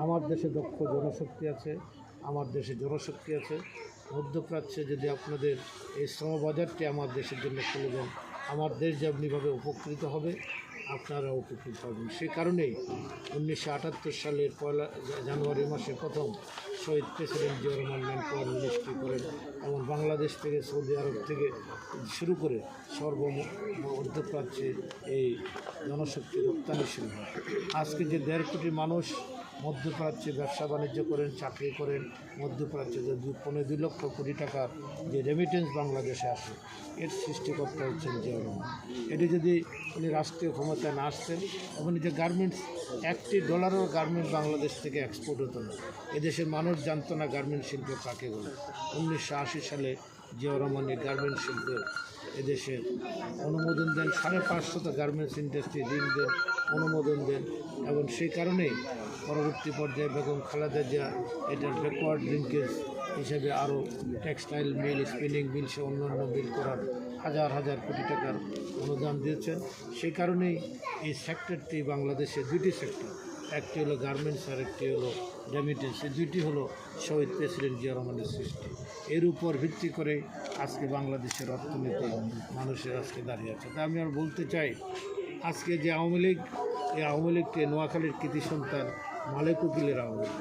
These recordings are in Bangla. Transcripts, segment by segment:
আমার দেশে দক্ষ জনশক্তি আছে, আমার দেশে জনশক্তি আছে। মধ্যপ্রাচ্যে যদি আপনাদের এই শ্রমবাজারটি আমার দেশের জন্য খুলে দেন, আমার দেশ যেমনিভাবে উপকৃত হবে, আপনারা উপকৃত হবেন। সে কারণেই 1978 সালের 1 জানুয়ারি মাসে প্রথম শহীদ president Zia Rahman manpower ministry করেন এবং বাংলাদেশ থেকে সৌদি আরব থেকে শুরু করে মধ্যপ্রাচ্যে এই জনশক্তি রপ্তানি শুরু হয়। আজকে যে 1.5 কোটি মানুষ মধ্যপ্রাচ্যে ব্যবসা বাণিজ্য করেন, চাকরি করেন, মধ্যপ্রাচ্যে যে 2 লক্ষ কোটি টাকার যে রেমিটেন্স বাংলাদেশে আসে, এর সৃষ্টিকর্তা হচ্ছেন জিয়া রহমান। এটি যদি উনি রাষ্ট্রীয় ক্ষমতায় না আসতেন, উনি যে গার্মেন্টস $1 গার্মেন্ট বাংলাদেশ থেকে এক্সপোর্ট হতো না। এদেশের মানুষ জানতো না গার্মেন্ট শিল্প কাকে বলে। 1980 সালে জিয়া রহমান এই গার্মেন্ট শিল্পের এদেশের অনুমোদন দেন, 550 গার্মেন্টস ইন্ডাস্ট্রি ঋণ দেন, অনুমোদন দেন এবং সেই কারণেই পরবর্তী পর্যায়ে বেগম খালেদা জিয়া এটার ব্যাকওয়ার্ড লিঙ্কেজ হিসেবে আরও টেক্সটাইল মিল, স্পিনিং মিল সে অন্যান্য মিল করার হাজার হাজার কোটি টাকার অনুদান দিয়েছেন। সেই কারণেই এই সেক্টরটি বাংলাদেশে 2টি সেক্টর, একটি হলো গার্মেন্টস আর একটি হলো রেমিটেন্স। এই 2টি হলো শহীদ প্রেসিডেন্ট জিয়া রহমানের সৃষ্টি। এর উপর ভিত্তি করে আজকে বাংলাদেশের অর্থনীতি মানুষের আজকে দাঁড়িয়ে আছে। তা আমি আর বলতে চাই, আজকে যে আওয়ামী লীগ, এই আওয়ামী লীগকে নোয়াখালীর কৃতি সন্তান মালেক উকিলের আওয়ামী লীগ,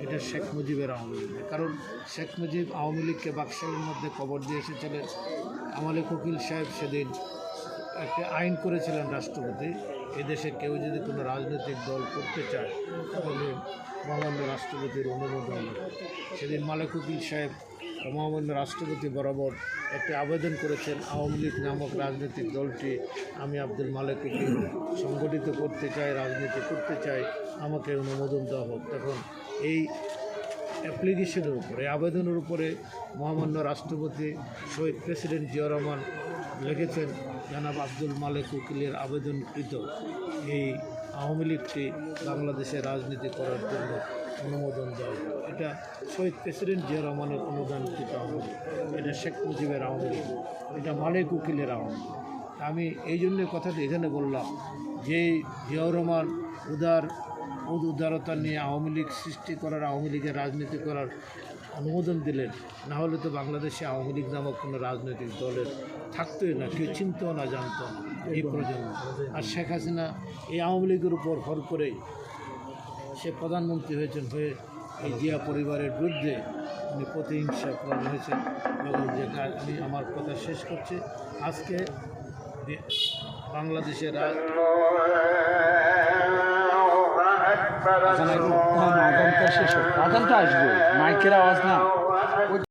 এটা শেখ মুজিবের আওয়ামী লীগ। কারণ শেখ মুজিব আওয়ামী লীগকে বাক্সের মধ্যে কবর দিয়ে এসেছিলেন। মালেক উকিল সাহেব সেদিন একটা আইন করেছিলেন রাষ্ট্রপতি, এদেশে কেউ যদি কোনো রাজনৈতিক দল করতে চায় তাহলে মহামান্য রাষ্ট্রপতির অনুমোদন। সেদিন মালেক উকিল সাহেব মহামান্য রাষ্ট্রপতি বরাবর একটি আবেদন করেছেন, আওয়ামী লীগ নামক রাজনৈতিক দলটি আমি আব্দুল মালেক উকিল সংগঠিত করতে চাই, রাজনীতি করতে চাই, আমাকে অনুমোদন দেওয়া হোক। তখন এই অ্যাপ্লিকেশনের উপরে, আবেদনের উপরে মহামান্য রাষ্ট্রপতি শহীদ প্রেসিডেন্ট জিয়া রহমান লিখেছেন, জনাব আব্দুল মালেক উকিলের আবেদনকৃত এই আওয়ামী লীগটি বাংলাদেশে রাজনীতি করার জন্য অনুমোদন দেওয়া। এটা শহীদ প্রেসিডেন্ট জিয়া রহমানের অনুদানকৃত আওয়ামী লীগ, এটা শেখ মুজিবের আওয়ামী লীগ, এটা মালেক উকিলের আওয়ামী লীগ। আমি এই জন্য কথাটি এখানে বললাম যে জিয়াউর রহমান উদারতা নিয়ে আওয়ামী লীগ সৃষ্টি করার, আওয়ামী লীগের রাজনীতি করার অনুমোদন দিলেন। না হলে তো বাংলাদেশে আওয়ামী লীগ নামক কোনো রাজনৈতিক দলের থাকতোই না, কেউ চিনতেও না, জানতো না এই প্রজন্ম। আর শেখ হাসিনা এই আওয়ামী লীগের উপর ভর করেই সে প্রধানমন্ত্রী হয়েছেন, হয়ে এই জিয়া পরিবারের বিরুদ্ধে উনি প্রতিহিংসা প্রবণ হয়েছেন। এবং যে আমি আমার কথা শেষ করছি, আজকে বাংলাদেশের আজানটা আসবে, মাইকের আওয়াজ না।